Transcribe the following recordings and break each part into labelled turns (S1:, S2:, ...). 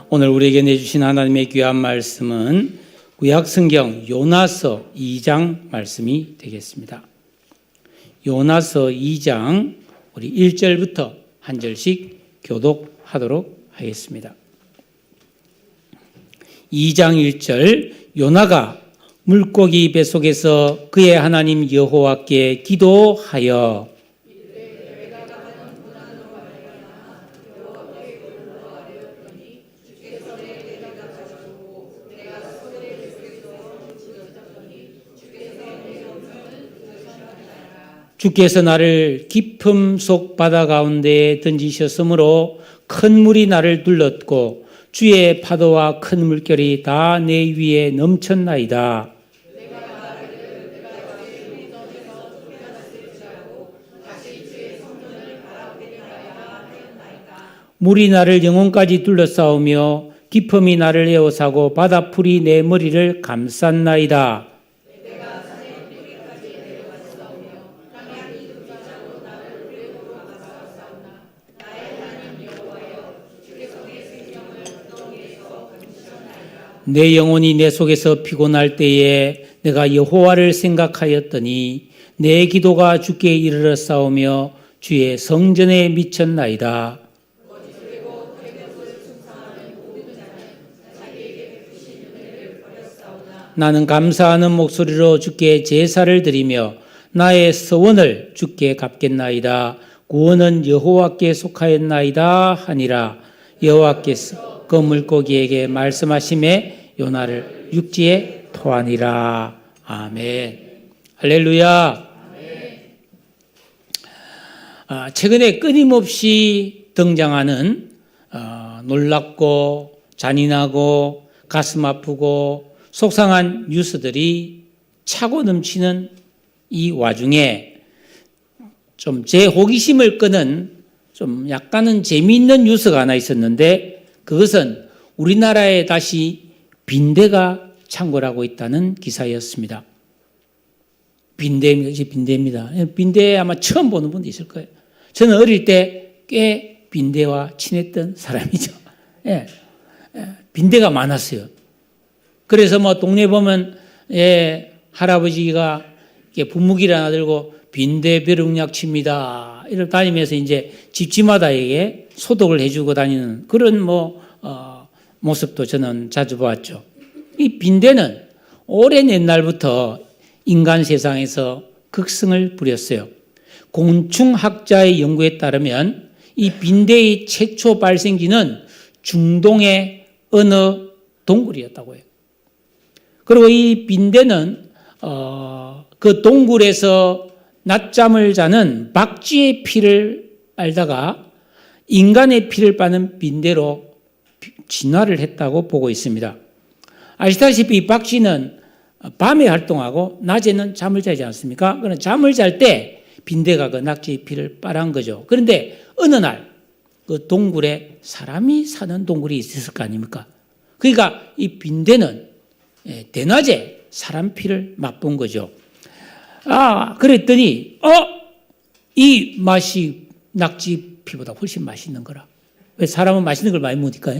S1: 오늘 우리에게 내주신 하나님의 귀한 말씀은 구약성경 요나서 2장 말씀이 되겠습니다. 요나서 2장 우리 1절부터 한 절씩 교독하도록 하겠습니다. 2장 1절 요나가 물고기 뱃속에서 그의 하나님 여호와께 기도하여 주께서 나를 깊음 속 바다 가운데에 던지셨으므로 큰 물이 나를 둘렀고 주의 파도와 큰 물결이 다 내 위에 넘쳤나이다. 물이 나를 영혼까지 둘러싸우며 깊음이 나를 에워싸고 바다풀이 내 머리를 감쌌나이다. 내 영혼이 내 속에서 피곤할 때에 내가 여호와를 생각하였더니 내 기도가 주께 이르러 싸우며 주의 성전에 미쳤나이다. 나는 감사하는 목소리로 주께 제사를 드리며 나의 서원을 주께 갚겠나이다. 구원은 여호와께 속하였나이다 하니라. 여호와께서 그 물고기에게 말씀하심에 요나를 육지에 토하니라. 아멘. 할렐루야. 최근에 끊임없이 등장하는 놀랍고 잔인하고 가슴 아프고 속상한 뉴스들이 차고 넘치는 이 와중에 좀 제 호기심을 끄는 좀 약간은 재미있는 뉴스가 하나 있었는데 그것은 우리나라에 다시 빈대가 창궐하고 있다는 기사였습니다. 빈대입니다. 빈대 아마 처음 보는 분도 있을 거예요. 저는 어릴 때 꽤 빈대와 친했던 사람이죠. 예, 빈대가 많았어요. 그래서 뭐 동네 보면 할아버지가 분무기를 하나 들고 빈대 벼룩약 칩니다. 이렇게 다니면서 이제 집집마다 소독을 해주고 다니는 그런 모습도 저는 자주 보았죠. 이 빈대는 오랜 옛날부터 인간 세상에서 극성을 부렸어요. 곤충학자의 연구에 따르면 이 빈대의 최초 발생지는 중동의 어느 동굴이었다고 해요. 그리고 이 빈대는 그 동굴에서 낮잠을 자는 박쥐의 피를 빨다가 인간의 피를 빠는 빈대로 진화를 했다고 보고 있습니다. 아시다시피 박쥐는 밤에 활동하고 낮에는 잠을 자지 않습니까? 그러나 잠을 잘 때 빈대가 그 낙지의 피를 빨은 거죠. 그런데 어느 날 그 동굴에 사람이 사는 동굴이 있었을 거 아닙니까? 그러니까 이 빈대는 대낮에 사람 피를 맛본 거죠. 그랬더니 이 맛이 낙지 피보다 훨씬 맛있는 거라. 왜 사람은 맛있는 걸 많이 먹으니까?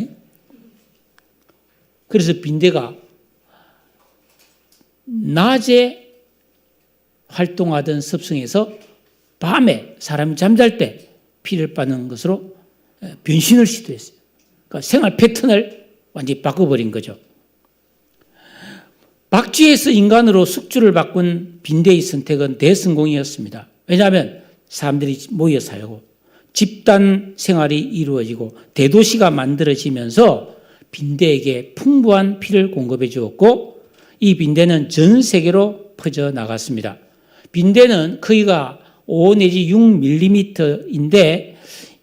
S1: 그래서 빈대가 낮에 활동하던 습성에서 밤에 사람이 잠잘 때 피를 빠는 것으로 변신을 시도했어요. 그러니까 생활 패턴을 완전히 바꿔버린 거죠. 박쥐에서 인간으로 숙주를 바꾼 빈대의 선택은 대성공이었습니다. 왜냐하면 사람들이 모여 살고 집단 생활이 이루어지고 대도시가 만들어지면서 빈대에게 풍부한 피를 공급해 주었고 이 빈대는 전 세계로 퍼져나갔습니다. 빈대는 크기가 5 내지 6mm인데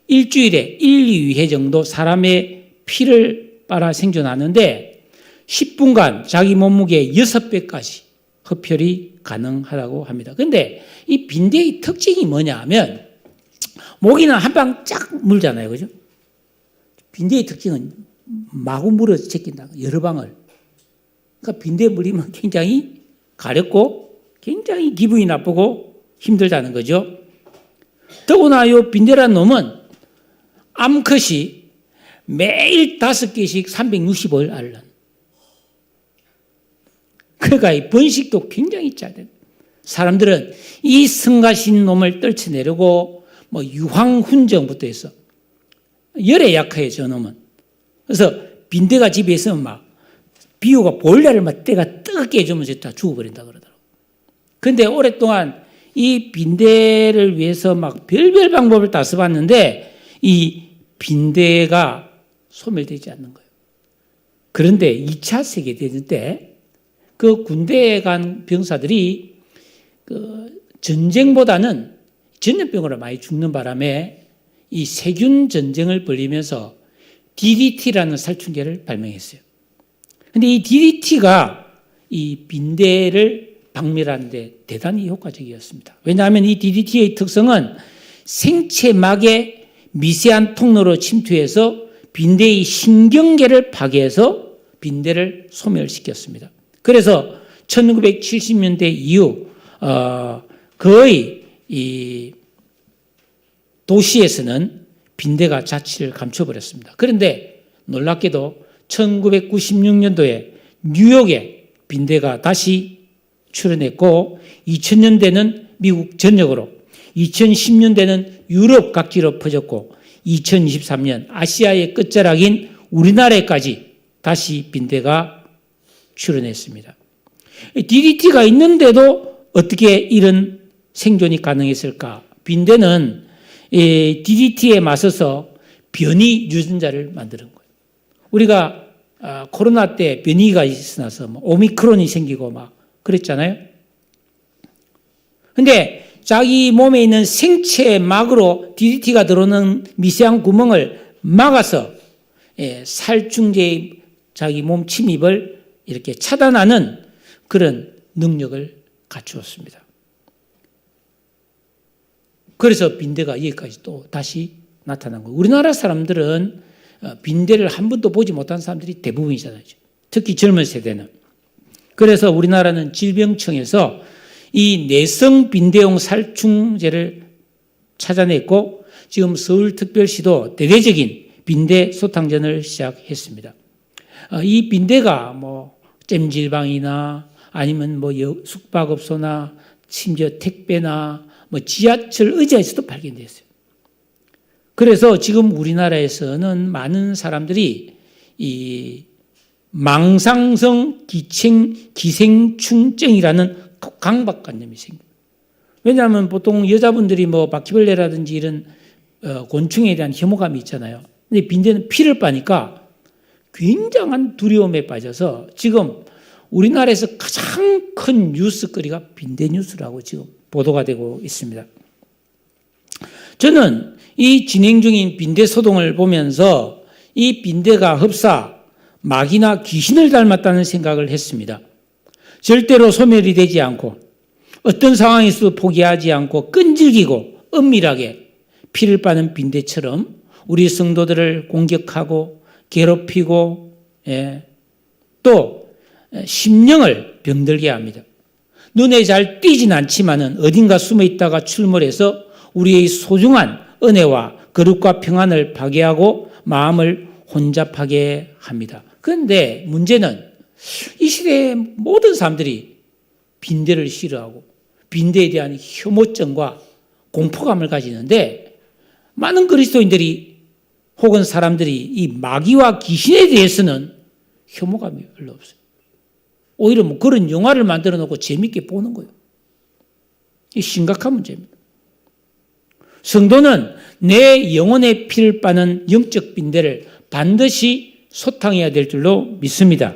S1: 일주일에 1, 2회 정도 사람의 피를 빨아 생존하는데 10분간 자기 몸무게의 6배까지 흡혈이 가능하다고 합니다. 그런데 이 빈대의 특징이 뭐냐 하면 모기는 한 방 쫙 물잖아요. 그죠? 빈대의 특징은 마구 물어서 제낀다. 여러 방을. 그러니까 빈대 물리면 굉장히 가렵고 굉장히 기분이 나쁘고 힘들다는 거죠. 더구나 이 빈대라는 놈은 암컷이 매일 5개씩 365일 알을 낳는. 그러니까 이 번식도 굉장히 짜대. 사람들은 이 성가신 놈을 떨쳐내려고 뭐 유황훈정부터 해서 열에 약해요, 저놈은. 그래서 빈대가 집에 있으면 막 비호가 보일러를 막 때가 뜨겁게 해주면 다 죽어버린다 그러더라고요. 그런데 오랫동안 이 빈대를 위해서 막 별별 방법을 다 써봤는데 이 빈대가 소멸되지 않는 거예요. 그런데 2차 세계대전 때 그 군대에 간 병사들이 그 전쟁보다는 전염병으로 많이 죽는 바람에 이 세균 전쟁을 벌이면서 DDT라는 살충제를 발명했어요. 근데 이 DDT가 이 빈대를 박멸하는 데 대단히 효과적이었습니다. 왜냐하면 이 DDT의 특성은 생체막의 미세한 통로로 침투해서 빈대의 신경계를 파괴해서 빈대를 소멸시켰습니다. 그래서 1970년대 이후 거의 이 도시에서는 빈대가 자취를 감춰버렸습니다. 그런데 놀랍게도 1996년도에 뉴욕에 빈대가 다시 출현했고 2000년대는 미국 전역으로 2010년대는 유럽 각지로 퍼졌고 2023년 아시아의 끝자락인 우리나라에까지 다시 빈대가 출현했습니다. DDT가 있는데도 어떻게 이런 생존이 가능했을까? 빈대는 DDT에 맞서서 변이 유전자를 만드는 거예요. 우리가 코로나 때 변이가 있어서 오미크론이 생기고 막 그랬잖아요. 근데 자기 몸에 있는 생체막으로 DDT가 들어오는 미세한 구멍을 막아서 살충제의 자기 몸 침입을 이렇게 차단하는 그런 능력을 갖추었습니다. 그래서 빈대가 여기까지 또 다시 나타난 거예요. 우리나라 사람들은 빈대를 한 번도 보지 못한 사람들이 대부분이잖아요. 특히 젊은 세대는. 그래서 우리나라는 질병청에서 이 내성 빈대용 살충제를 찾아냈고 지금 서울특별시도 대대적인 빈대 소탕전을 시작했습니다. 이 빈대가 뭐 찜질방이나 아니면 뭐 숙박업소나 심지어 택배나 뭐 지하철 의자에서도 발견됐어요. 그래서 지금 우리나라에서는 많은 사람들이 이 망상성 기생충증이라는 강박관념이 생겨요. 왜냐하면 보통 여자분들이 뭐 바퀴벌레라든지 이런 곤충에 대한 혐오감이 있잖아요. 근데 빈대는 피를 빠니까 굉장한 두려움에 빠져서 지금 우리나라에서 가장 큰 뉴스거리가 빈대 뉴스라고 지금 보도가 되고 있습니다. 저는 이 진행 중인 빈대 소동을 보면서 이 빈대가 흡사 마귀나 귀신을 닮았다는 생각을 했습니다. 절대로 소멸이 되지 않고 어떤 상황에서도 포기하지 않고 끈질기고 은밀하게 피를 빠는 빈대처럼 우리 성도들을 공격하고 괴롭히고 또 심령을 병들게 합니다. 눈에 잘 띄진 않지만은 어딘가 숨어 있다가 출몰해서 우리의 소중한 은혜와 거룩과 평안을 파괴하고 마음을 혼잡하게 합니다. 그런데 문제는 이 시대의 모든 사람들이 빈대를 싫어하고 빈대에 대한 혐오증과 공포감을 가지는데 많은 그리스도인들이 혹은 사람들이 이 마귀와 귀신에 대해서는 혐오감이 별로 없어요. 오히려 뭐 그런 영화를 만들어 놓고 재밌게 보는 거예요. 이 심각한 문제입니다. 성도는 내 영혼의 피를 빠는 영적 빈대를 반드시 소탕해야 될 줄로 믿습니다.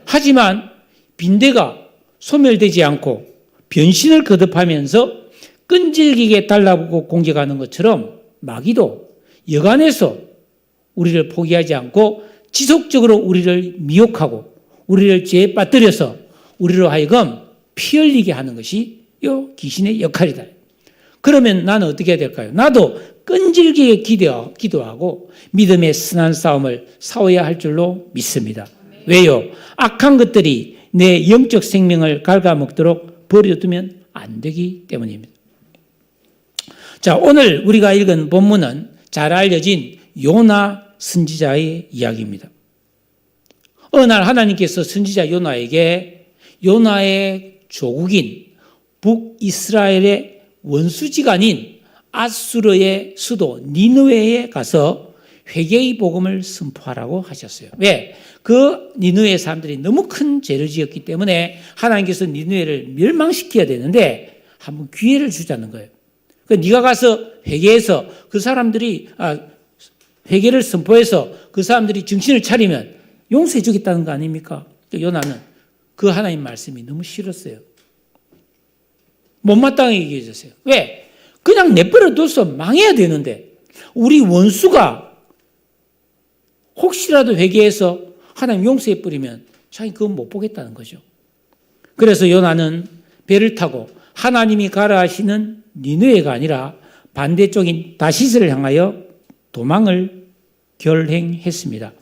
S1: 하지만 빈대가 소멸되지 않고 변신을 거듭하면서 끈질기게 달라붙고 공격하는 것처럼 마귀도 여간해서 우리를 포기하지 않고 지속적으로 우리를 미혹하고 우리를 죄에 빠뜨려서 우리로 하여금 피 흘리게 하는 것이 이 귀신의 역할이다. 그러면 나는 어떻게 해야 될까요? 나도 끈질기게 기도하고 믿음의 선한 싸움을 싸워야 할 줄로 믿습니다. 왜요? 악한 것들이 내 영적 생명을 갉아먹도록 버려두면 안 되기 때문입니다. 자, 오늘 우리가 읽은 본문은 잘 알려진 요나 선지자의 이야기입니다. 어느 날 하나님께서 선지자 요나에게 요나의 조국인 북이스라엘의 원수지간인 아수르의 수도 니느웨에 가서 회개의 복음을 선포하라고 하셨어요. 왜? 그 니느웨 사람들이 너무 큰 죄를 지었기 때문에 하나님께서 니느웨를 멸망시켜야 되는데 한번 기회를 주자는 거예요. 네가 가서 회개해서 그 사람들이 회개를 선포해서 그 사람들이 정신을 차리면 용서해 주겠다는 거 아닙니까? 요나는 그 하나님 말씀이 너무 싫었어요. 못마땅하게 얘기해 줬어요. 왜? 그냥 내버려 둬서 망해야 되는데 우리 원수가 혹시라도 회개해서 하나님 용서해 버리면 자기 그건 못 보겠다는 거죠. 그래서 요나는 배를 타고 하나님이 가라 하시는 니느웨가 아니라 반대쪽인 다시스를 향하여 도망을 결행했습니다.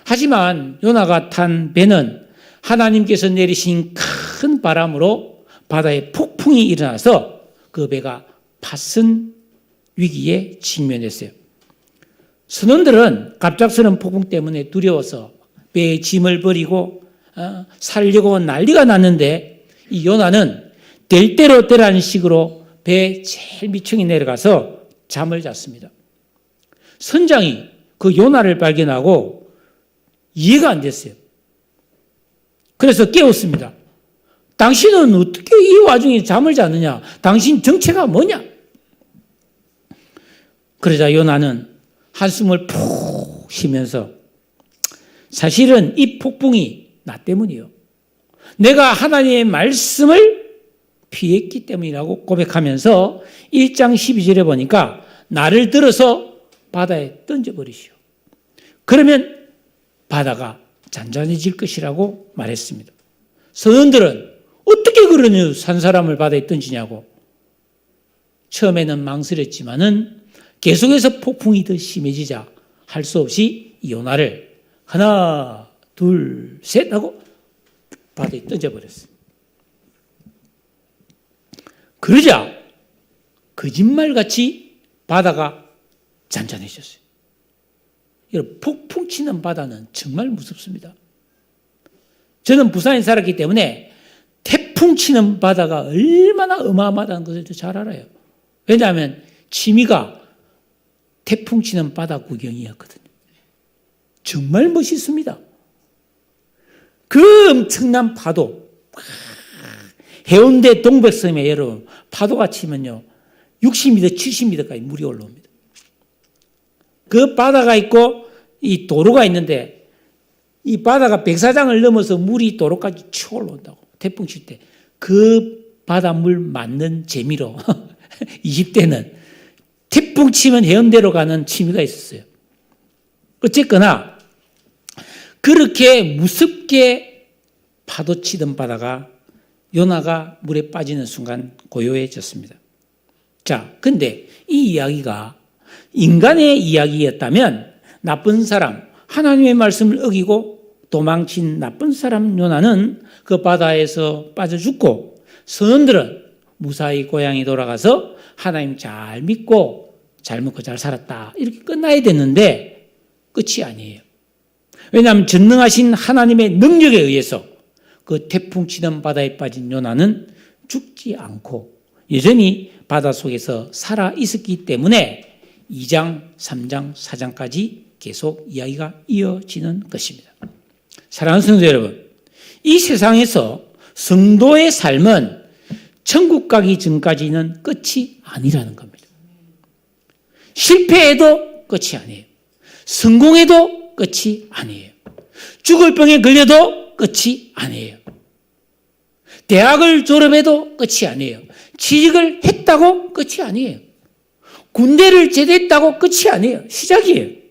S1: 하지만 요나가 탄 배는 하나님께서 내리신 큰 바람으로 바다에 폭풍이 일어나서 그 배가 파선 위기에 직면했어요. 선원들은 갑작스러운 폭풍 때문에 두려워서 배에 짐을 버리고 살려고 난리가 났는데 이 요나는 될 대로 되라는 식으로 배 제일 밑층에 내려가서 잠을 잤습니다. 선장이 그 요나를 발견하고 이해가 안 됐어요. 그래서 깨웠습니다. 당신은 어떻게 이 와중에 잠을 자느냐? 당신 정체가 뭐냐? 그러자 요나는 한숨을 푹 쉬면서 사실은 이 폭풍이 나 때문이요. 내가 하나님의 말씀을 피했기 때문이라고 고백하면서 1장 12절에 보니까 나를 들어서 바다에 던져버리시오. 그러면 바다가 잔잔해질 것이라고 말했습니다. 선원들은 어떻게 그러냐 산 사람을 바다에 던지냐고. 처음에는 망설였지만은 계속해서 폭풍이 더 심해지자 할 수 없이 요나를 하나 둘 셋 하고 바다에 던져버렸어요. 그러자 거짓말같이 바다가 잔잔해졌어요. 여러분, 폭풍 치는 바다는 정말 무섭습니다. 저는 부산에 살았기 때문에 태풍 치는 바다가 얼마나 어마어마하다는 것을 잘 알아요. 왜냐하면 취미가 태풍 치는 바다 구경이었거든요. 정말 멋있습니다. 그 엄청난 파도, 해운대 동백섬에 여러분 파도가 치면요 60m, 70m까지 물이 올라옵니다. 그 바다가 있고 이 도로가 있는데 이 바다가 백사장을 넘어서 물이 도로까지 쳐 올라온다고. 태풍 칠 때 그 바닷물 맞는 재미로 20대는 태풍 치면 해운대로 가는 취미가 있었어요. 어쨌거나 그렇게 무섭게 파도 치던 바다가 요나가 물에 빠지는 순간 고요해졌습니다. 자, 근데 이 이야기가 인간의 이야기였다면 나쁜 사람, 하나님의 말씀을 어기고 도망친 나쁜 사람 요나는 그 바다에서 빠져 죽고 선원들은 무사히 고향에 돌아가서 하나님 잘 믿고 잘 먹고 잘 살았다. 이렇게 끝나야 됐는데 끝이 아니에요. 왜냐하면 전능하신 하나님의 능력에 의해서 그 태풍 치던 바다에 빠진 요나는 죽지 않고 여전히 바다 속에서 살아 있었기 때문에 2장, 3장, 4장까지 계속 이야기가 이어지는 것입니다. 사랑하는 성도 여러분, 이 세상에서 성도의 삶은 천국 가기 전까지는 끝이 아니라는 겁니다. 실패해도 끝이 아니에요. 성공해도 끝이 아니에요. 죽을 병에 걸려도 끝이 아니에요. 대학을 졸업해도 끝이 아니에요. 취직을 했다고 끝이 아니에요. 군대를 제대했다고 끝이 아니에요. 시작이에요.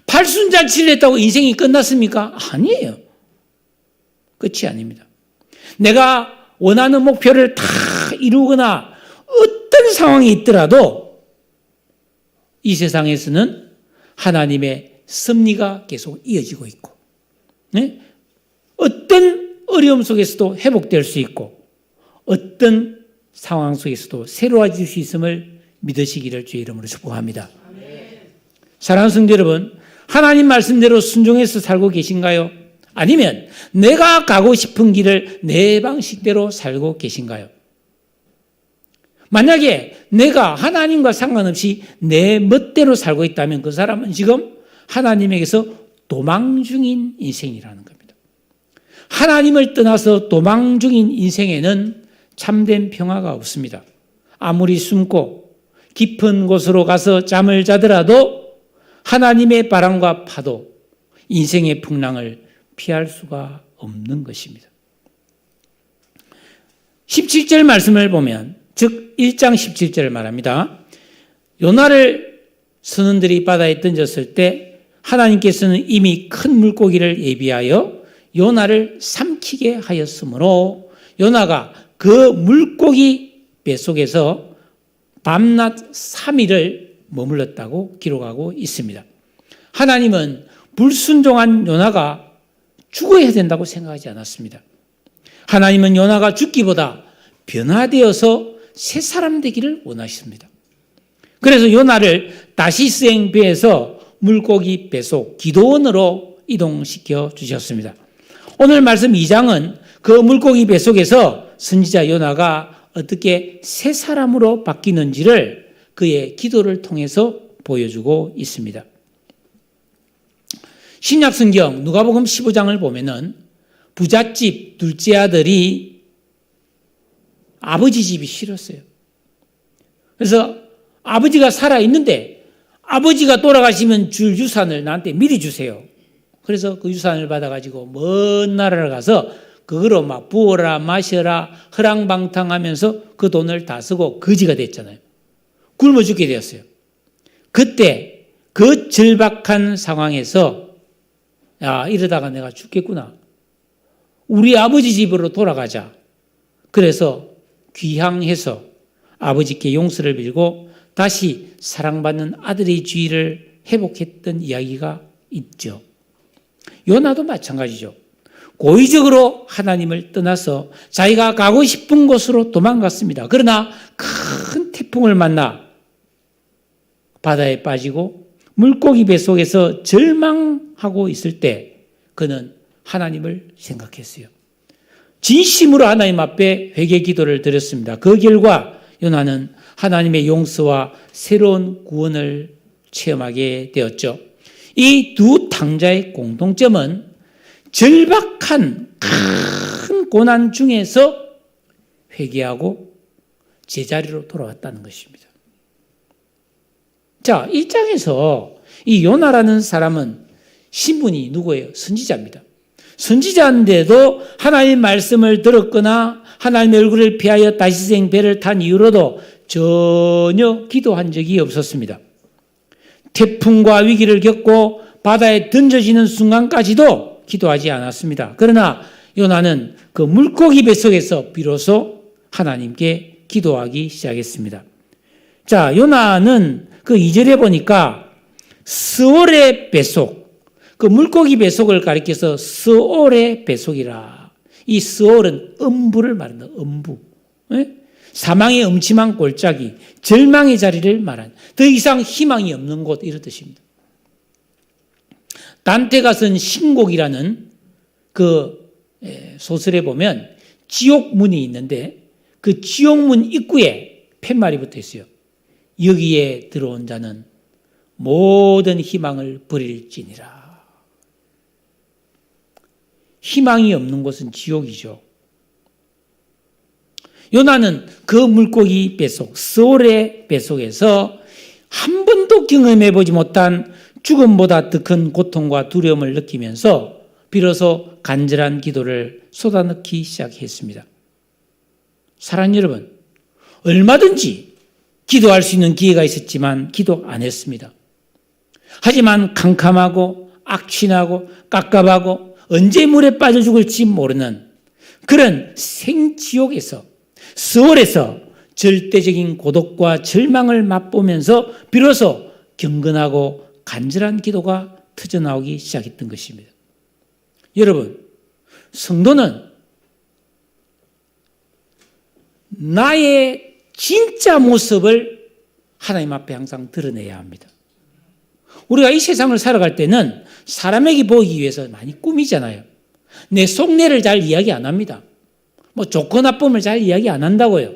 S1: 팔순잔치를 했다고 인생이 끝났습니까? 아니에요. 끝이 아닙니다. 내가 원하는 목표를 다 이루거나 어떤 상황이 있더라도 이 세상에서는 하나님의 섭리가 계속 이어지고 있고, 네? 어떤 어려움 속에서도 회복될 수 있고 어떤 상황 속에서도 새로워질 수 있음을 믿으시기를 주의 이름으로 축복합니다. 사랑하는 성도 여러분, 하나님 말씀대로 순종해서 살고 계신가요? 아니면 내가 가고 싶은 길을 내 방식대로 살고 계신가요? 만약에 내가 하나님과 상관없이 내 멋대로 살고 있다면 그 사람은 지금 하나님에게서 도망 중인 인생이라는 겁니다. 하나님을 떠나서 도망 중인 인생에는 참된 평화가 없습니다. 아무리 숨고 깊은 곳으로 가서 잠을 자더라도 하나님의 바람과 파도, 인생의 풍랑을 피할 수가 없는 것입니다. 17절 말씀을 보면, 즉 1장 17절을 말합니다. 요나를 선원들이 바다에 던졌을 때 하나님께서는 이미 큰 물고기를 예비하여 요나를 삼키게 하였으므로 요나가 그 물고기 뱃속에서 밤낮 3일을 머물렀다고 기록하고 있습니다. 하나님은 불순종한 요나가 죽어야 된다고 생각하지 않았습니다. 하나님은 요나가 죽기보다 변화되어서 새 사람 되기를 원하십니다. 그래서 요나를 다시스행 배에서 물고기 뱃속 기도원으로 이동시켜 주셨습니다. 오늘 말씀 2장은 그 물고기 뱃속에서 선지자 요나가 어떻게 새 사람으로 바뀌는지를 그의 기도를 통해서 보여주고 있습니다. 신약 성경 누가복음 15장을 보면은 부잣집 둘째 아들이 아버지 집이 싫었어요. 그래서 아버지가 살아있는데 아버지가 돌아가시면 줄 유산을 나한테 미리 주세요. 그래서 그 유산을 받아가지고 먼 나라를 가서 그거로 막 부어라 마셔라 허랑방탕하면서 그 돈을 다 쓰고 거지가 됐잖아요. 굶어 죽게 되었어요. 그때 그 절박한 상황에서 야, 이러다가 내가 죽겠구나. 우리 아버지 집으로 돌아가자. 그래서 귀향해서 아버지께 용서를 빌고 다시 사랑받는 아들의 지위를 회복했던 이야기가 있죠. 요나도 마찬가지죠. 고의적으로 하나님을 떠나서 자기가 가고 싶은 곳으로 도망갔습니다. 그러나 큰 태풍을 만나 바다에 빠지고 물고기 뱃속에서 절망하고 있을 때 그는 하나님을 생각했어요. 진심으로 하나님 앞에 회개 기도를 드렸습니다. 그 결과 요나는 하나님의 용서와 새로운 구원을 체험하게 되었죠. 이 두 탕자의 공통점은 절박한 큰 고난 중에서 회개하고 제자리로 돌아왔다는 것입니다. 자, 1장에서 이 요나라는 사람은 신분이 누구예요? 선지자입니다. 선지자인데도 하나님의 말씀을 들었거나 하나님의 얼굴을 피하여 다시생 배를 탄 이후로도 전혀 기도한 적이 없었습니다. 태풍과 위기를 겪고 바다에 던져지는 순간까지도 기도하지 않았습니다. 그러나 요나는 그 물고기 뱃속에서 비로소 하나님께 기도하기 시작했습니다. 자, 요나는 그 2절에 보니까 스올의 뱃속, 그 물고기 뱃속을 가리켜서 스올의 뱃속이라. 이 스올은 음부를 말한다. 음부. 네? 사망의 음침한 골짜기, 절망의 자리를 말한 더 이상 희망이 없는 곳 이런 뜻입니다. 단테가 쓴 신곡이라는 그 소설에 보면 지옥문이 있는데 그 지옥문 입구에 팻말이 붙어 있어요. 여기에 들어온 자는 모든 희망을 버릴지니라. 희망이 없는 곳은 지옥이죠. 요나는 그 물고기 뱃속, 스올의 뱃속에서 한 번도 경험해보지 못한 죽음보다 더 큰 고통과 두려움을 느끼면서 비로소 간절한 기도를 쏟아넣기 시작했습니다. 사랑하는 여러분, 얼마든지 기도할 수 있는 기회가 있었지만 기도 안 했습니다. 하지만 캄캄하고 악취나고 깝깝하고 언제 물에 빠져 죽을지 모르는 그런 생지옥에서 스올에서 절대적인 고독과 절망을 맛보면서 비로소 경건하고 간절한 기도가 터져나오기 시작했던 것입니다. 여러분, 성도는 나의 진짜 모습을 하나님 앞에 항상 드러내야 합니다. 우리가 이 세상을 살아갈 때는 사람에게 보이기 위해서 많이 꾸미잖아요. 내 속내를 잘 이야기 안 합니다. 뭐 좋고 나쁨을 잘 이야기 안 한다고요.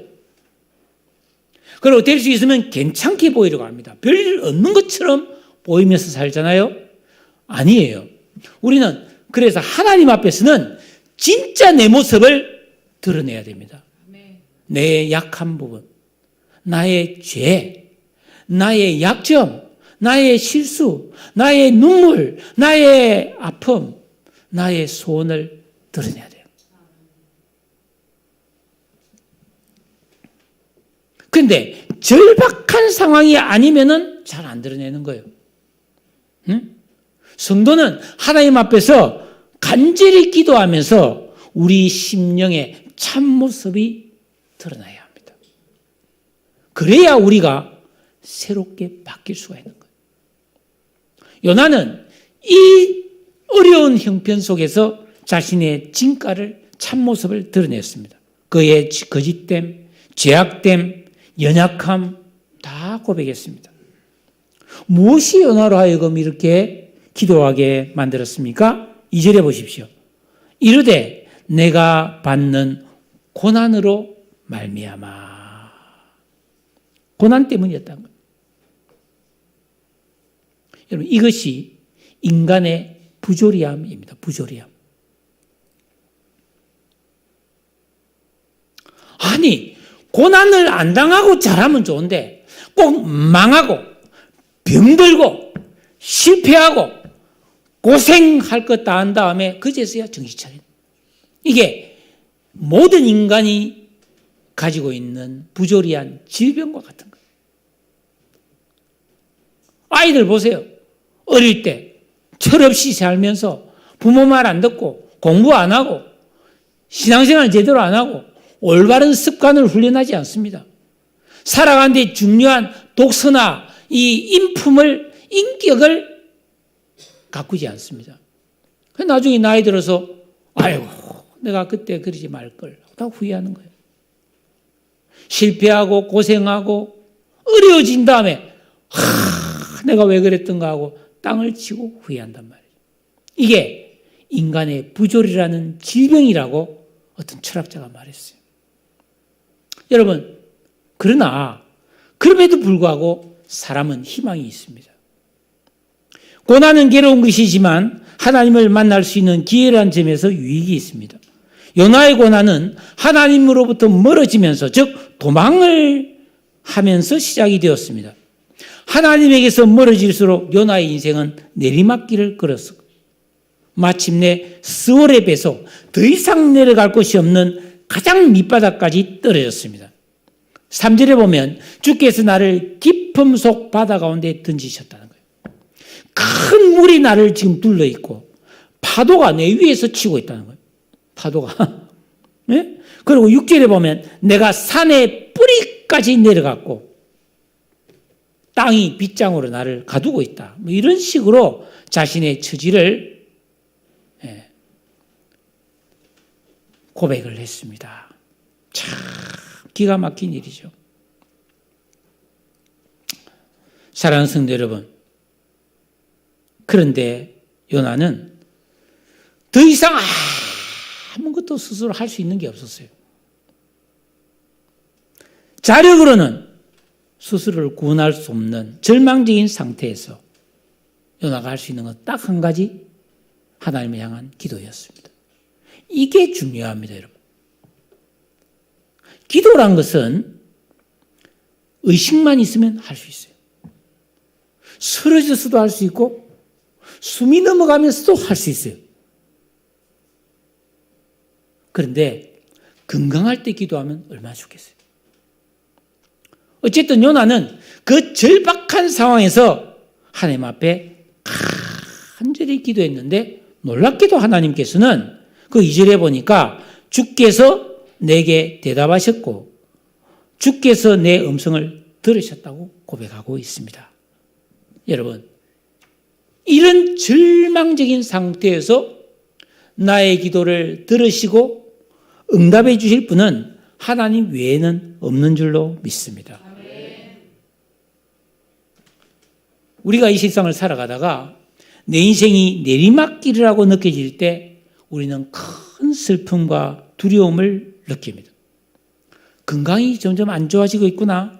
S1: 그리고 될 수 있으면 괜찮게 보이려고 합니다. 별일 없는 것처럼 보이면서 살잖아요. 아니에요. 우리는 그래서 하나님 앞에서는 진짜 내 모습을 드러내야 됩니다. 내 약한 부분, 나의 죄, 나의 약점, 나의 실수, 나의 눈물, 나의 아픔, 나의 소원을 드러내야 돼요. 그런데 절박한 상황이 아니면은 잘 안 드러내는 거예요. 응? 성도는 하나님 앞에서 간절히 기도하면서 우리 심령의 참모습이 드러나야 합니다. 그래야 우리가 새롭게 바뀔 수가 있는 거예요. 요나는 이 어려운 형편 속에서 자신의 진가를 참모습을 드러냈습니다. 그의 거짓됨, 죄악됨, 연약함 다 고백했습니다. 무엇이 요나로 하여금 이렇게 기도하게 만들었습니까? 2절에 보십시오. 이르되 내가 받는 고난으로 말미암아. 고난 때문이었다는 거예요. 여러분, 이것이 인간의 부조리함입니다. 부조리함. 아니, 고난을 안 당하고 잘하면 좋은데 꼭 망하고 병들고 실패하고 고생할 것 다 한 다음에 그제서야 정신 차려. 이게 모든 인간이 가지고 있는 부조리한 질병과 같은 거예요. 아이들 보세요. 어릴 때 철없이 살면서 부모 말 안 듣고 공부 안 하고 신앙생활 제대로 안 하고 올바른 습관을 훈련하지 않습니다. 살아가는데 중요한 독서나 이 인격을 가꾸지 않습니다. 나중에 나이 들어서 아이고 내가 그때 그러지 말걸 다 후회하는 거예요. 실패하고 고생하고 어려워진 다음에 내가 왜 그랬던가 하고 땅을 치고 후회한단 말이에요. 이게 인간의 부조리라는 질병이라고 어떤 철학자가 말했어요. 여러분, 그러나 그럼에도 불구하고 사람은 희망이 있습니다. 고난은 괴로운 것이지만 하나님을 만날 수 있는 기회라는 점에서 유익이 있습니다. 요나의 고난은 하나님으로부터 멀어지면서 즉 도망을 하면서 시작이 되었습니다. 하나님에게서 멀어질수록 요나의 인생은 내리막길을 걸었어. 마침내 스월의 배속, 더 이상 내려갈 곳이 없는 가장 밑바닥까지 떨어졌습니다. 3절에 보면 주께서 나를 깊음 속 바다 가운데 던지셨다는 거예요. 큰 물이 나를 지금 둘러있고 파도가 내 위에서 치고 있다는 거예요. 파도가. 네? 그리고 6절에 보면 내가 산의 뿌리까지 내려갔고 땅이 빗장으로 나를 가두고 있다. 뭐 이런 식으로 자신의 처지를 고백을 했습니다. 참 기가 막힌 일이죠. 사랑하는 성도 여러분, 그런데 요나는 더 이상 아무것도 스스로 할 수 있는 게 없었어요. 자력으로는 스스로를 구원할 수 없는 절망적인 상태에서 요나가 할 수 있는 건 딱 한 가지, 하나님을 향한 기도였습니다. 이게 중요합니다, 여러분. 기도란 것은 의식만 있으면 할 수 있어요. 쓰러져서도 할 수 있고 숨이 넘어가면서도 할 수 있어요. 그런데 건강할 때 기도하면 얼마나 좋겠어요. 어쨌든 요나는 그 절박한 상황에서 하나님 앞에 간절히 기도했는데 놀랍게도 하나님께서는 그 2절에 보니까 주께서 내게 대답하셨고 주께서 내 음성을 들으셨다고 고백하고 있습니다. 여러분, 이런 절망적인 상태에서 나의 기도를 들으시고 응답해 주실 분은 하나님 외에는 없는 줄로 믿습니다. 우리가 이 세상을 살아가다가 내 인생이 내리막길이라고 느껴질 때 우리는 큰 슬픔과 두려움을 느낍니다. 건강이 점점 안 좋아지고 있구나.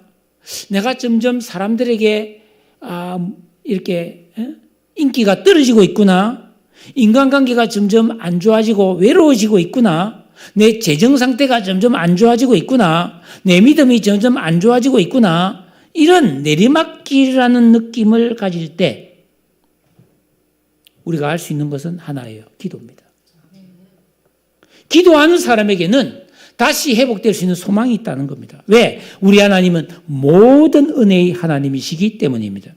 S1: 내가 점점 사람들에게 이렇게 인기가 떨어지고 있구나. 인간관계가 점점 안 좋아지고 외로워지고 있구나. 내 재정 상태가 점점 안 좋아지고 있구나. 내 믿음이 점점 안 좋아지고 있구나. 이런 내리막길이라는 느낌을 가질 때 우리가 할 수 있는 것은 하나예요. 기도입니다. 기도하는 사람에게는 다시 회복될 수 있는 소망이 있다는 겁니다. 왜? 우리 하나님은 모든 은혜의 하나님이시기 때문입니다.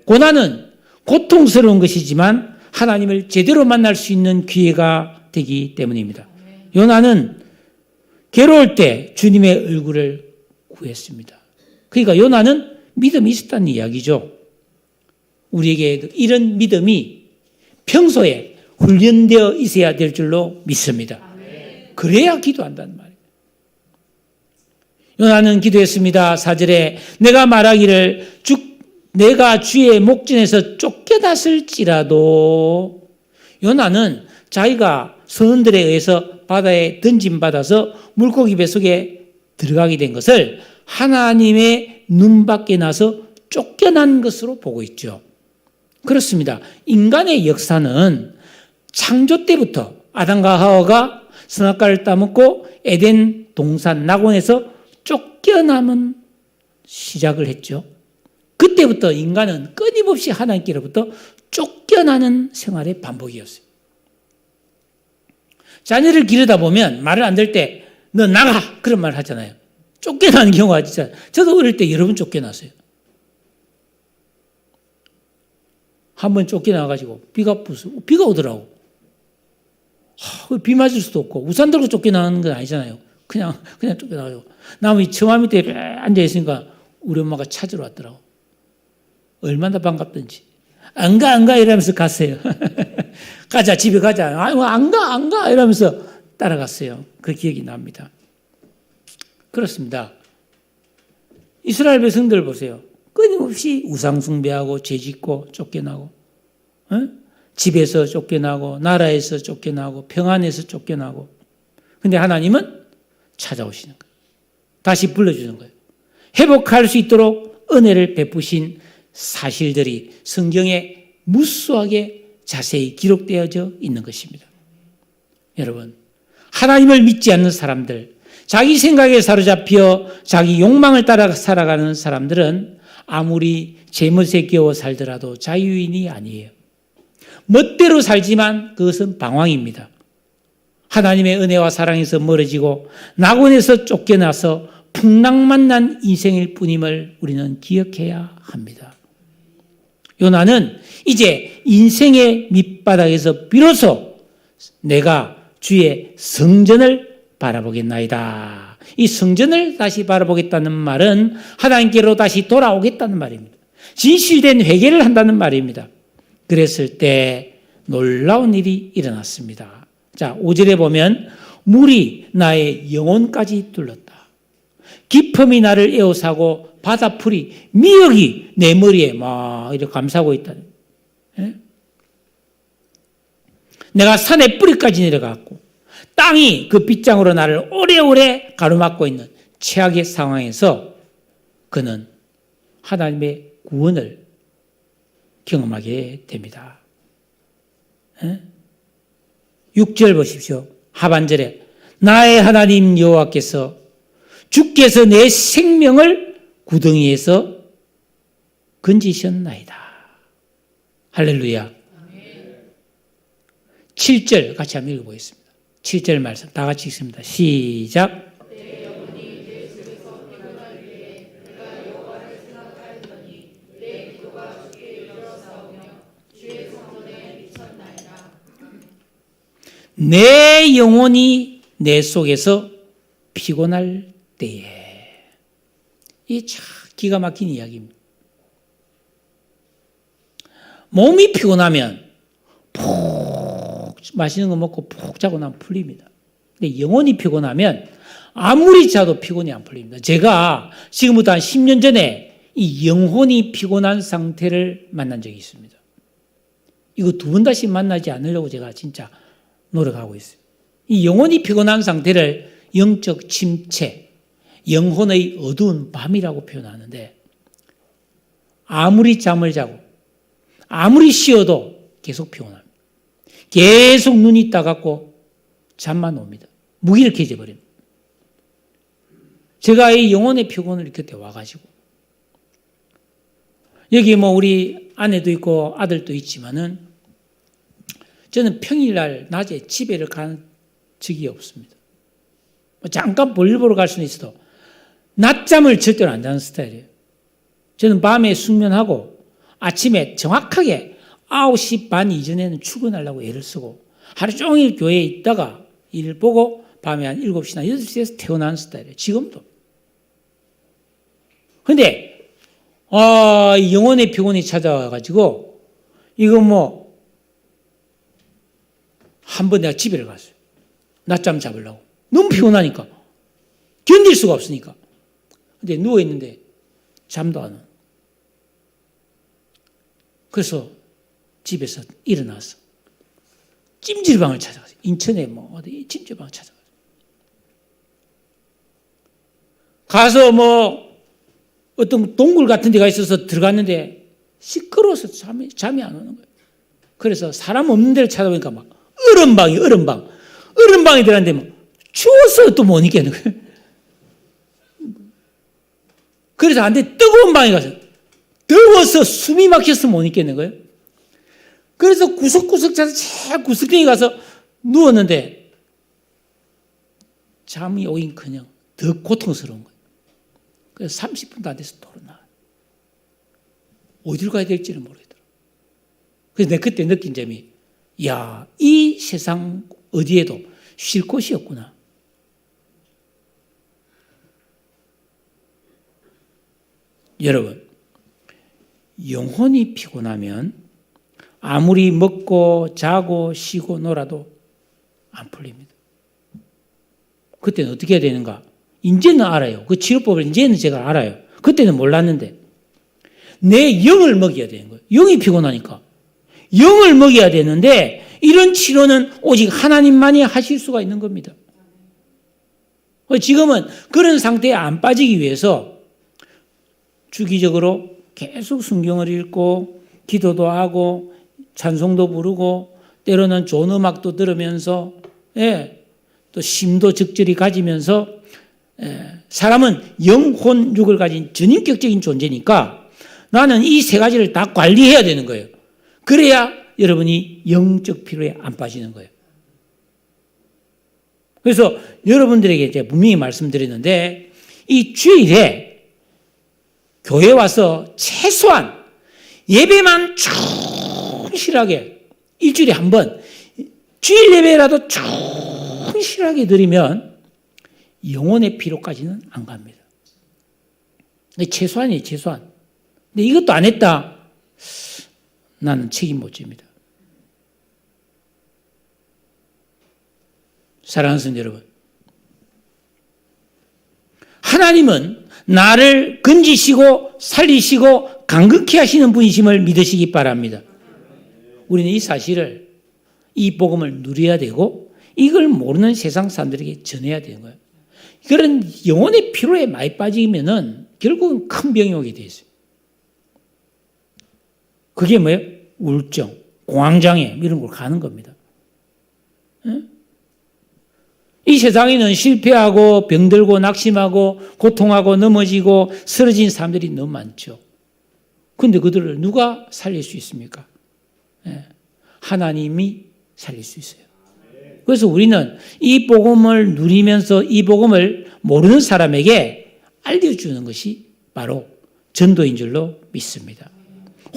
S1: 고난은 고통스러운 것이지만 하나님을 제대로 만날 수 있는 기회가 되기 때문입니다. 요나는 괴로울 때 주님의 얼굴을 구했습니다. 그러니까 요나는 믿음이 있었다는 이야기죠. 우리에게 이런 믿음이 평소에 훈련되어 있어야 될 줄로 믿습니다. 그래야 기도한다는 말이에요. 요나는 기도했습니다. 4절에 내가 말하기를 내가 주의 목전에서 쫓겨났을지라도 요나는 자기가 선원들에 의해서 바다에 던짐받아서 물고기 뱃속에 들어가게 된 것을 하나님의 눈 밖에 나서 쫓겨난 것으로 보고 있죠. 그렇습니다. 인간의 역사는 창조 때부터 아담과 하와가 선악과를 따먹고 에덴 동산 낙원에서 쫓겨남은 시작을 했죠. 그때부터 인간은 끊임없이 하나님께로부터 쫓겨나는 생활의 반복이었어요. 자녀를 기르다 보면 말을 안 들 때 너 나가! 그런 말 하잖아요. 쫓겨나는 경우가 진짜 저도 어릴 때 여러 번 쫓겨났어요. 한 번 쫓겨나가지고 비가 오더라고. 비 맞을 수도 없고 우산 들고 쫓겨나는 건 아니잖아요. 그냥 쫓겨나가지고 나무 처마 밑에 앉아있으니까 우리 엄마가 찾으러 왔더라고. 얼마나 반갑던지. 안 가 이러면서 갔어요. 가자 집에 가자. 안 가 이러면서 따라갔어요. 그 기억이 납니다. 그렇습니다. 이스라엘 백성들 보세요. 끊임없이 우상 숭배하고 죄짓고 쫓겨나고 집에서 쫓겨나고 나라에서 쫓겨나고 평안에서 쫓겨나고 근데 하나님은 찾아오시는 거예요. 다시 불러주는 거예요. 회복할 수 있도록 은혜를 베푸신 사실들이 성경에 무수하게 자세히 기록되어져 있는 것입니다. 여러분, 하나님을 믿지 않는 사람들, 자기 생각에 사로잡혀 자기 욕망을 따라 살아가는 사람들은 아무리 제멋에 겨워 살더라도 자유인이 아니에요. 멋대로 살지만 그것은 방황입니다. 하나님의 은혜와 사랑에서 멀어지고 낙원에서 쫓겨나서 풍랑만난 인생일 뿐임을 우리는 기억해야 합니다. 요나는 이제 인생의 밑바닥에서 비로소 내가 주의 성전을 바라보겠나이다. 이 성전을 다시 바라보겠다는 말은 하나님께로 다시 돌아오겠다는 말입니다. 진실된 회개를 한다는 말입니다. 그랬을 때 놀라운 일이 일어났습니다. 자, 5절에 보면 물이 나의 영혼까지 뚫렸다. 깊음이 나를 에워싸고 바다풀이 미역이 내 머리에 막 이렇게 감싸고 있다. 내가 산의 뿌리까지 내려갔고 땅이 그 빗장으로 나를 오래오래 가로막고 있는 최악의 상황에서 그는 하나님의 구원을 경험하게 됩니다. 6절 보십시오. 하반절에 나의 하나님 여호와께서 주께서 내 생명을 구덩이에서 건지셨나이다. 할렐루야. 7절 같이 한번 읽어보겠습니다. 7절 말씀 다 같이 읽습니다. 시작. 내 영혼이 내 속에서 피곤할 때에. 이 참 기가 막힌 이야기입니다. 몸이 피곤하면 푹 맛있는 거 먹고 푹 자고 나면 풀립니다. 근데 영혼이 피곤하면 아무리 자도 피곤이 안 풀립니다. 제가 지금부터 한 10년 전에 이 영혼이 피곤한 상태를 만난 적이 있습니다. 이거 두 번 다시 만나지 않으려고 제가 진짜 노력하고 있어요. 이 영혼이 피곤한 상태를 영적 침체, 영혼의 어두운 밤이라고 표현하는데, 아무리 잠을 자고 아무리 쉬어도 계속 피곤합니다. 계속 눈이 따갑고 잠만 옵니다. 무기력해져 버립니다. 제가 이 영혼의 피곤을 그때 와가지고, 여기 뭐 우리 아내도 있고 아들도 있지만은 저는 평일날 낮에 집에를 간 적이 없습니다. 잠깐 볼일 보러 갈 수는 있어도 낮잠을 절대로 안 자는 스타일이에요. 저는 밤에 숙면하고 아침에 정확하게 9시 반 이전에는 출근하려고 애를 쓰고 하루 종일 교회에 있다가 일 보고 밤에 한 7시나 8시에서 퇴근하는 스타일이에요. 지금도. 근데 영혼의 피곤이 찾아와가지고 이거 뭐 한 번 내가 집에를 갔어요. 낮잠 잡으려고. 너무 피곤하니까. 견딜 수가 없으니까. 근데 누워있는데 잠도 안 와. 그래서 집에서 일어나서 찜질방을 찾아갔어요. 인천에 뭐 어디 찜질방을 찾아갔어요. 가서 뭐 어떤 동굴 같은 데가 있어서 들어갔는데 시끄러워서 잠이 안 오는 거예요. 그래서 사람 없는 데를 찾아보니까 막 얼음방에 들어갔는데 막 추워서 또 못 있겠는 거예요. 그래서 안 돼, 뜨거운 방에 가서 더워서 숨이 막혀서 못 있겠는 거예요. 그래서 구석구석 자서 제일 구석탱이 가서 누웠는데 잠이 오긴커녕 더 고통스러운 거예요. 그래서 30분도 안 돼서 돌아나. 어디로 가야 될지를 모르겠더라고요. 그래서 내가 그때 느낀 점이, 야, 이 세상 어디에도 쉴 곳이 없구나. 여러분, 영혼이 피곤하면 아무리 먹고 자고 쉬고 놀아도 안 풀립니다. 그때는 어떻게 해야 되는가? 이제는 알아요. 그 치료법을 이제는 제가 알아요. 그때는 몰랐는데 내 영을 먹여야 되는 거예요. 영이 피곤하니까. 영을 먹여야 되는데 이런 치료는 오직 하나님만이 하실 수가 있는 겁니다. 지금은 그런 상태에 안 빠지기 위해서 주기적으로 계속 성경을 읽고 기도도 하고 찬송도 부르고 때로는 좋은 음악도 들으면서 또 심도 적절히 가지면서 사람은 영혼, 육을 가진 전인격적인 존재니까 나는 이 세 가지를 다 관리해야 되는 거예요. 그래야 여러분이 영적 피로에 안 빠지는 거예요. 그래서 여러분들에게 제가 분명히 말씀드렸는데 이 주일에 교회 와서 최소한 예배만 충실하게 일주일에 한 번 주일 예배라도 충실하게 드리면 영혼의 피로까지는 안 갑니다. 최소한이에요, 최소한. 근데 이것도 안 했다? 나는 책임 못 집니다. 사랑하는 성도 여러분, 하나님은 나를 건지시고 살리시고 강건케 하시는 분이심을 믿으시기 바랍니다. 우리는 이 사실을, 이 복음을 누려야 되고 이걸 모르는 세상 사람들에게 전해야 되는 거예요. 그런 영혼의 피로에 많이 빠지면은 결국은 큰 병이 오게 돼 있어요. 그게 뭐예요? 우울증, 공황장애 이런 걸 가는 겁니다. 이 세상에는 실패하고 병들고 낙심하고 고통하고 넘어지고 쓰러진 사람들이 너무 많죠. 그런데 그들을 누가 살릴 수 있습니까? 하나님이 살릴 수 있어요. 그래서 우리는 이 복음을 누리면서 이 복음을 모르는 사람에게 알려주는 것이 바로 전도인 줄로 믿습니다.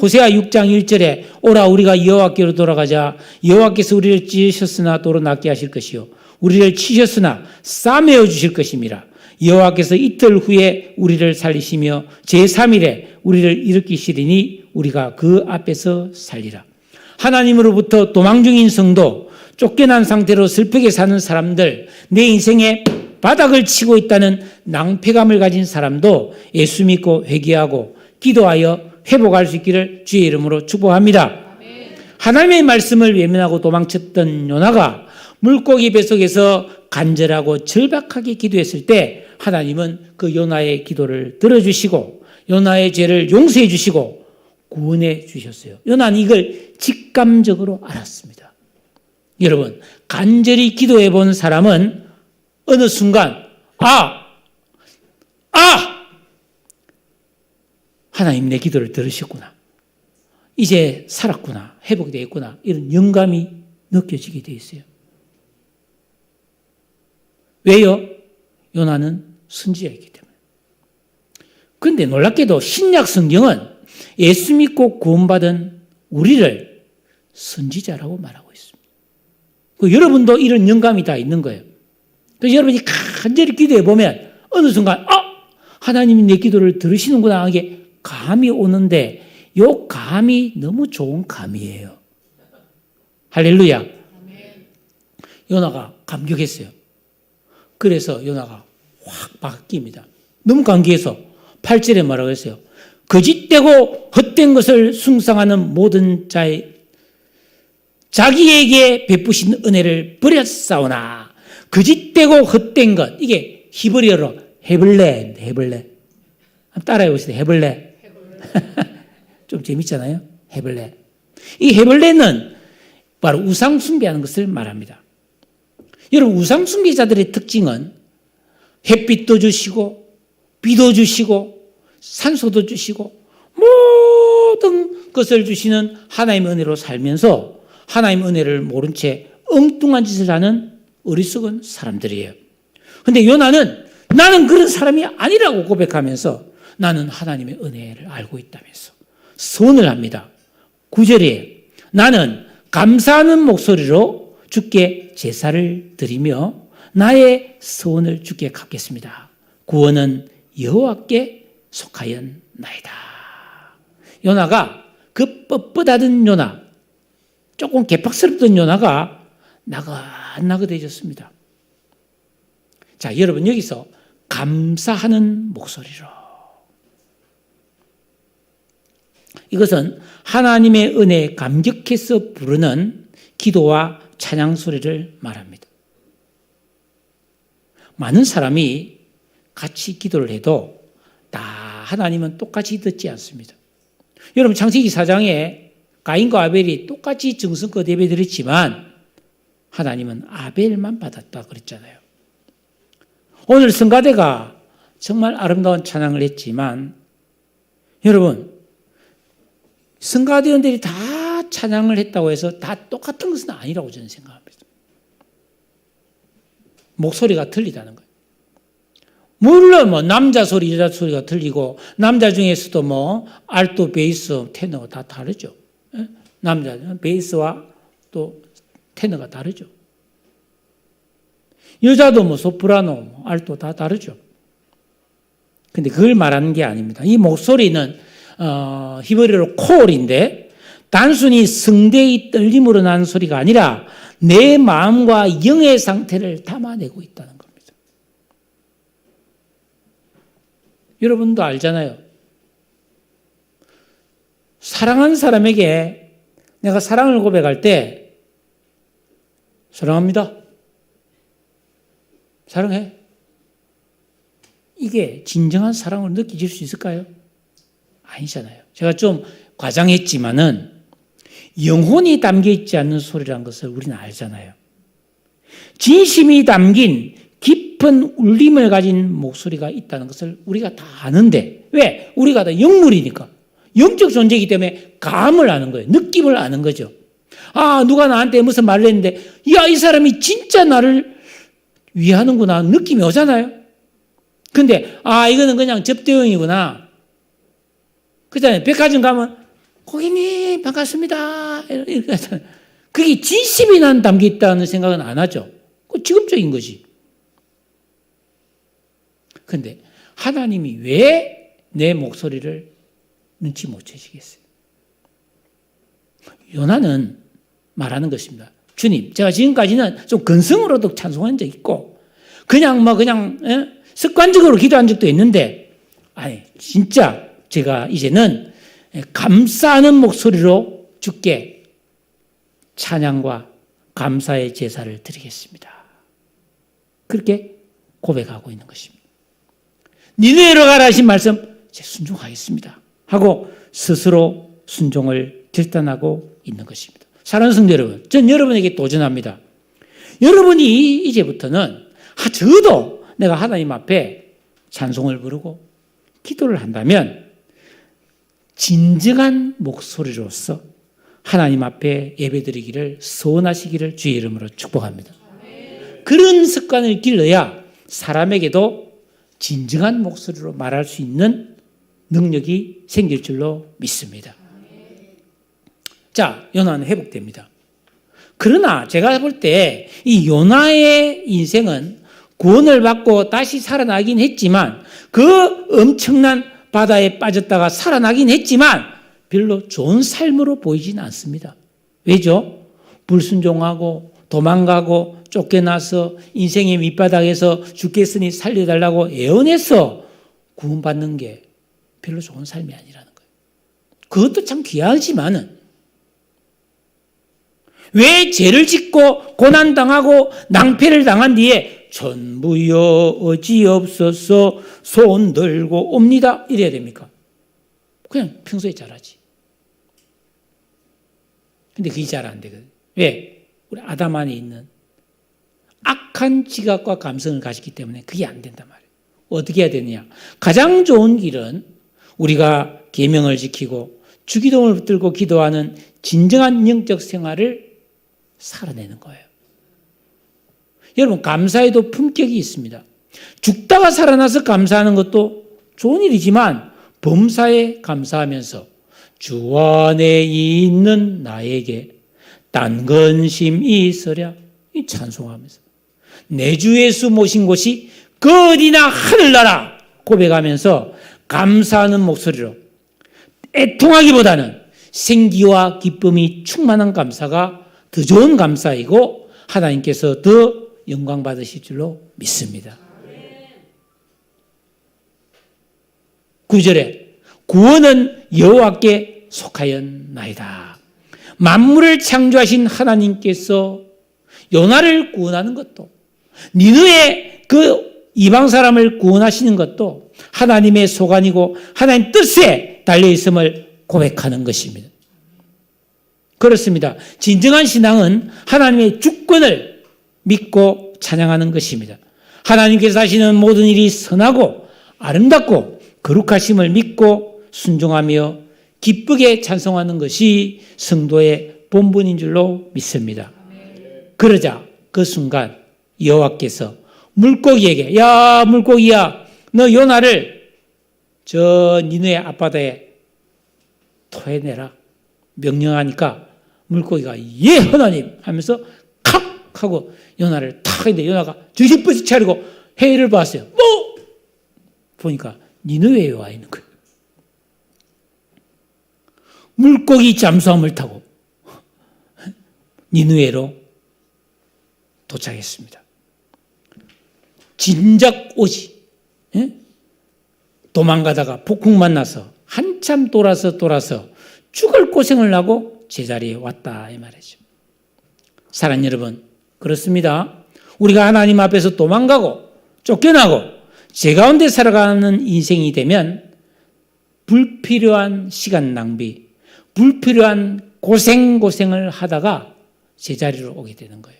S1: 호세아 6장 1절에 오라 우리가 여호와께로 돌아가자. 여호와께서 우리를 찢으셨으나 도로 낫게 하실 것이요 우리를 치셨으나 싸매어 주실 것입니다. 여호와께서 이틀 후에 우리를 살리시며 제3일에 우리를 일으키시리니 우리가 그 앞에서 살리라. 하나님으로부터 도망 중인 성도, 쫓겨난 상태로 슬프게 사는 사람들, 내 인생에 바닥을 치고 있다는 낭패감을 가진 사람도 예수 믿고 회개하고 기도하여 회복할 수 있기를 주의 이름으로 축복합니다. 하나님의 말씀을 외면하고 도망쳤던 요나가 물고기 뱃속에서 간절하고 절박하게 기도했을 때 하나님은 그 요나의 기도를 들어주시고 요나의 죄를 용서해 주시고 구원해 주셨어요. 요나는 이걸 직감적으로 알았습니다. 여러분, 간절히 기도해 본 사람은 어느 순간 하나님 내 기도를 들으셨구나. 이제 살았구나. 회복되었구나. 이런 영감이 느껴지게 돼 있어요. 왜요? 요나는 선지자이기 때문에. 그런데 놀랍게도 신약 성경은 예수 믿고 구원받은 우리를 선지자라고 말하고 있습니다. 여러분도 이런 영감이 다 있는 거예요. 그래서 여러분이 간절히 기도해 보면 어느 순간 하나님이 내 기도를 들으시는구나 하게 감이 오는데 요 감이 너무 좋은 감이에요. 할렐루야. 요나가 감격했어요. 그래서 요나가 확 바뀝니다. 너무 감기해서 8절에 뭐라고 했어요? 거짓되고 헛된 것을 숭상하는 모든 자의 자기에게 베푸신 은혜를 버렸사오나 거짓되고 헛된 것, 이게 히브리어로 헤블레. 한번 따라해 보세요. 헤블레. 좀 재밌잖아요. 헤블레. 이 헤블레는 바로 우상 숭배하는 것을 말합니다. 여러분, 우상 숭배자들의 특징은 햇빛도 주시고 비도 주시고 산소도 주시고 모든 것을 주시는 하나님의 은혜로 살면서 하나님의 은혜를 모른 채 엉뚱한 짓을 하는 어리석은 사람들이에요. 그런데 요나는 나는 그런 사람이 아니라고 고백하면서 나는 하나님의 은혜를 알고 있다면서 선을 합니다. 9절에 나는 감사하는 목소리로 주께 제사를 드리며 나의 소원을 주께 갚겠습니다. 구원은 여호와께 속하였나이다. 요나가 그 뻣뻣하던 요나, 조금 개팍스럽던 요나가 나긋나긋해졌습니다. 자, 여러분 여기서 감사하는 목소리로, 이것은 하나님의 은혜에 감격해서 부르는 기도와 찬양 소리를 말합니다. 많은 사람이 같이 기도를 해도 다 하나님은 똑같이 듣지 않습니다. 여러분, 창세기 4장에 가인과 아벨이 똑같이 정성껏 예배드렸지만 하나님은 아벨만 받았다 그랬잖아요. 오늘 성가대가 정말 아름다운 찬양을 했지만 여러분, 성가대원들이 다 찬양을 했다고 해서 다 똑같은 것은 아니라고 저는 생각합니다. 목소리가 틀리다는 거예요. 물론 남자 소리, 여자 소리가 틀리고 남자 중에서도 알토, 베이스, 테너가 다 다르죠. 남자 베이스와 또 테너가 다르죠. 여자도 소프라노, 알토 다 다르죠. 근데 그걸 말하는 게 아닙니다. 이 목소리는 히브리어로 콜인데 단순히 성대의 떨림으로 나는 소리가 아니라 내 마음과 영의 상태를 담아내고 있다는 겁니다. 여러분도 알잖아요. 사랑하는 사람에게 내가 사랑을 고백할 때 사랑합니다. 사랑해. 이게 진정한 사랑을 느끼실 수 있을까요? 아니잖아요. 제가 좀 과장했지만은 영혼이 담겨 있지 않는 소리라는 것을 우리는 알잖아요. 진심이 담긴 깊은 울림을 가진 목소리가 있다는 것을 우리가 다 아는데 왜? 우리가 다 영물이니까. 영적 존재이기 때문에 감을 아는 거예요. 느낌을 아는 거죠. 누가 나한테 무슨 말을 했는데 이 사람이 진짜 나를 위하는구나 느낌이 오잖아요. 근데 이거는 그냥 접대용이구나. 그렇잖아요. 백화점 가면 고객님 반갑습니다. 이렇게 하잖아요. 그게 진심이 난 담겨 있다는 생각은 안 하죠. 그 직업적인 거지. 그런데 하나님이 왜 내 목소리를 눈치 못 채시겠어요? 요나는 말하는 것입니다. 주님, 제가 지금까지는 좀 근성으로도 찬송한 적 있고 그냥 습관적으로 기도한 적도 있는데 진짜 제가 이제는 감사하는 목소리로 주께 찬양과 감사의 제사를 드리겠습니다. 그렇게 고백하고 있는 것입니다. 니네로 가라 하신 말씀 제가 순종하겠습니다 하고 스스로 순종을 결단하고 있는 것입니다. 사랑하는 성도 여러분, 전 여러분에게 도전합니다. 여러분이 이제부터는 저도 내가 하나님 앞에 찬송을 부르고 기도를 한다면 진정한 목소리로서 하나님 앞에 예배드리기를 소원하시기를 주의 이름으로 축복합니다. 그런 습관을 길러야 사람에게도 진정한 목소리로 말할 수 있는 능력이 생길 줄로 믿습니다. 자, 요나는 회복됩니다. 그러나 제가 볼 때 이 요나의 인생은 구원을 받고 다시 살아나긴 했지만 그 엄청난 바다에 빠졌다가 살아나긴 했지만 별로 좋은 삶으로 보이진 않습니다. 왜죠? 불순종하고 도망가고 쫓겨나서 인생의 밑바닥에서 죽겠으니 살려달라고 애원해서 구원받는 게 별로 좋은 삶이 아니라는 거예요. 그것도 참 귀하지만은 왜 죄를 짓고 고난당하고 낭패를 당한 뒤에 전부여 어지없어서 손 들고 옵니다 이래야 됩니까? 그냥 평소에 잘하지. 근데 그게 잘 안 되거든. 왜? 우리 아담 안에 있는 악한 지각과 감성을 가졌기 때문에 그게 안 된단 말이에요. 어떻게 해야 되느냐? 가장 좋은 길은 우리가 계명을 지키고 주기도문을 붙들고 기도하는 진정한 영적 생활을 살아내는 거예요. 여러분, 감사에도 품격이 있습니다. 죽다가 살아나서 감사하는 것도 좋은 일이지만 범사에 감사하면서 주 안에 있는 나에게 딴 근심이 있으랴 이 찬송하면서 내 주 예수 모신 곳이 그 어디나 하늘나라 고백하면서 감사하는 목소리로 애통하기보다는 생기와 기쁨이 충만한 감사가 더 좋은 감사이고 하나님께서 더 영광 받으실 줄로 믿습니다. 9절에 구원은 여호와께 속하였나이다. 만물을 창조하신 하나님께서 요나를 구원하는 것도 니느의 그 이방 사람을 구원하시는 것도 하나님의 소관이고 하나님 뜻에 달려있음을 고백하는 것입니다. 그렇습니다. 진정한 신앙은 하나님의 주권을 믿고 찬양하는 것입니다. 하나님께서 하시는 모든 일이 선하고 아름답고 거룩하심을 믿고 순종하며 기쁘게 찬송하는 것이 성도의 본분인 줄로 믿습니다. 그러자 그 순간 여호와께서 물고기에게 야 물고기야 너 요나를 저 니느의 앞바다에 토해내라 명령하니까 물고기가 예 하나님 하면서 칵 하고 요나를 탁 했는데 요나가 정신 뻗치 차리고 해를 봤어요. 뭐 보니까 니느웨에 와 있는 거예요. 물고기 잠수함을 타고 니느웨로 도착했습니다. 진작 오지. 도망가다가 폭풍 만나서 한참 돌아서 죽을 고생을 하고 제자리에 왔다 이 말이죠. 사랑하는 여러분, 그렇습니다. 우리가 하나님 앞에서 도망가고 쫓겨나고 죄 가운데 살아가는 인생이 되면 불필요한 시간 낭비, 불필요한 고생을 하다가 제자리로 오게 되는 거예요.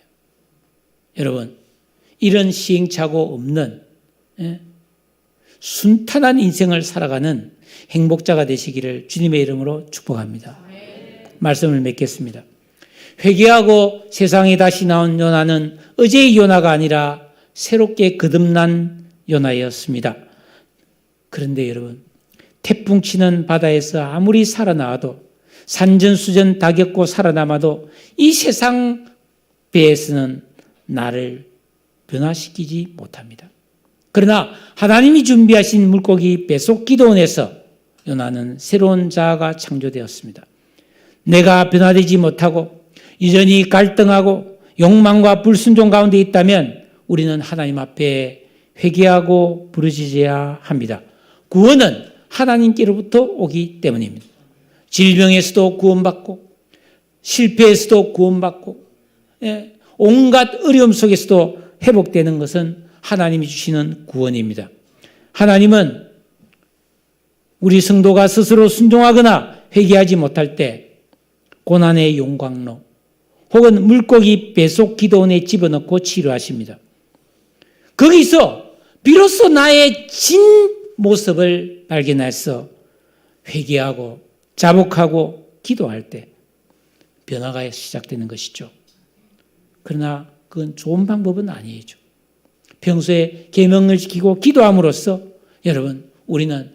S1: 여러분, 이런 시행착오 없는 순탄한 인생을 살아가는 행복자가 되시기를 주님의 이름으로 축복합니다. 말씀을 맺겠습니다. 회개하고 세상에 다시 나온 요나는 어제의 요나가 아니라 새롭게 거듭난 요나였습니다. 그런데 여러분, 태풍 치는 바다에서 아무리 살아나와도 산전수전 다 겪고 살아남아도 이 세상 배에서는 나를 변화시키지 못합니다. 그러나 하나님이 준비하신 물고기 뱃속 기도원에서 요나는 새로운 자아가 창조되었습니다. 내가 변화되지 못하고 여전히 갈등하고 욕망과 불순종 가운데 있다면 우리는 하나님 앞에 회개하고 부르짖어야 합니다. 구원은 하나님께로부터 오기 때문입니다. 질병에서도 구원받고 실패에서도 구원받고 온갖 어려움 속에서도 회복되는 것은 하나님이 주시는 구원입니다. 하나님은 우리 성도가 스스로 순종하거나 회개하지 못할 때 고난의 용광로 혹은 물고기 배속 기도원에 집어넣고 치료하십니다. 거기서 비로소 나의 진 모습을 발견해서 회개하고 자복하고 기도할 때 변화가 시작되는 것이죠. 그러나 그건 좋은 방법은 아니죠. 평소에 계명을 지키고 기도함으로써 여러분 우리는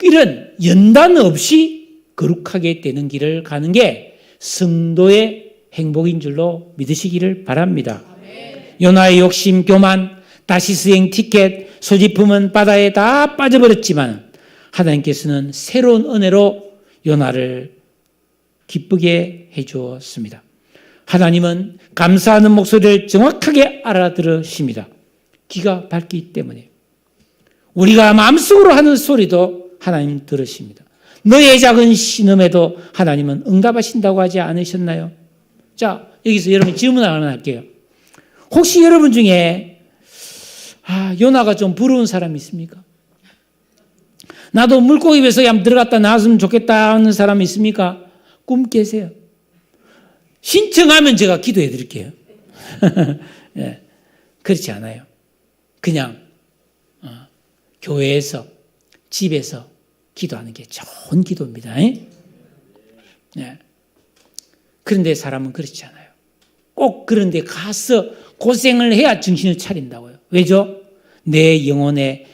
S1: 이런 연단 없이 거룩하게 되는 길을 가는 게 성도의 행복인 줄로 믿으시기를 바랍니다. 요나의 욕심, 교만, 다시스행 티켓, 소지품은 바다에 다 빠져버렸지만 하나님께서는 새로운 은혜로 요나를 기쁘게 해주었습니다. 하나님은 감사하는 목소리를 정확하게 알아들으십니다. 귀가 밝기 때문에. 우리가 마음속으로 하는 소리도 하나님 들으십니다. 너의 작은 신음에도 하나님은 응답하신다고 하지 않으셨나요? 자, 여기서 여러분 질문 하나 할게요. 혹시 여러분 중에 요나가 좀 부러운 사람이 있습니까? 나도 물고기 뱃속에 한번 들어갔다 나왔으면 좋겠다 하는 사람이 있습니까? 꿈 깨세요. 신청하면 제가 기도해 드릴게요. 네, 그렇지 않아요. 그냥 교회에서 집에서 기도하는 게 좋은 기도입니다. 네. 그런데 사람은 그렇지 않아요. 꼭 그런데 가서 고생을 해야 정신을 차린다고요. 왜죠? 내 영혼에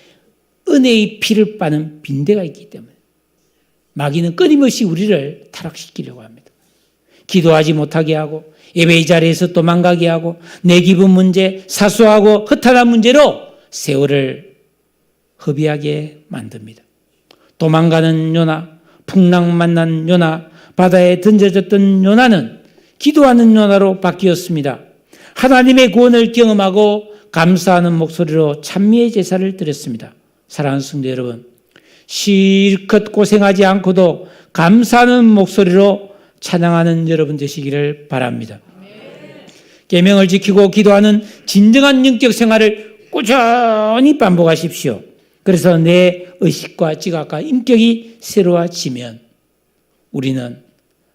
S1: 은혜의 피를 빠는 빈대가 있기 때문에. 마귀는 끊임없이 우리를 타락시키려고 합니다. 기도하지 못하게 하고 예배의 자리에서 도망가게 하고 내 기분 문제, 사소하고 허탈한 문제로 세월을 허비하게 만듭니다. 도망가는 요나, 풍랑 만난 요나, 바다에 던져졌던 요나는 기도하는 요나로 바뀌었습니다. 하나님의 구원을 경험하고 감사하는 목소리로 찬미의 제사를 드렸습니다. 사랑하는 성도 여러분, 실컷 고생하지 않고도 감사하는 목소리로 찬양하는 여러분 되시기를 바랍니다. 계명을 지키고 기도하는 진정한 영적 생활을 꾸준히 반복하십시오. 그래서 내 의식과 지각과 인격이 새로워지면 우리는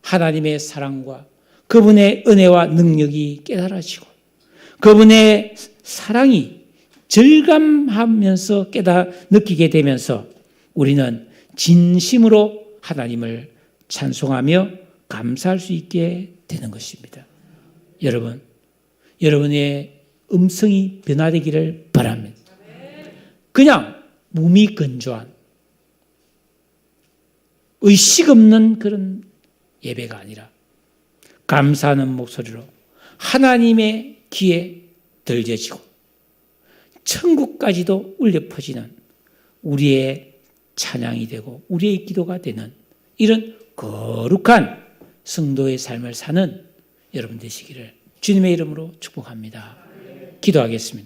S1: 하나님의 사랑과 그분의 은혜와 능력이 깨달아지고 그분의 사랑이 절감하면서 느끼게 되면서 우리는 진심으로 하나님을 찬송하며 감사할 수 있게 되는 것입니다. 여러분, 여러분의 음성이 변화되기를 바랍니다. 그냥 몸이 건조한 의식 없는 그런 예배가 아니라 감사하는 목소리로 하나님의 귀에 들려지고 천국까지도 울려 퍼지는 우리의 찬양이 되고 우리의 기도가 되는 이런 거룩한 성도의 삶을 사는 여러분 되시기를 주님의 이름으로 축복합니다. 기도하겠습니다.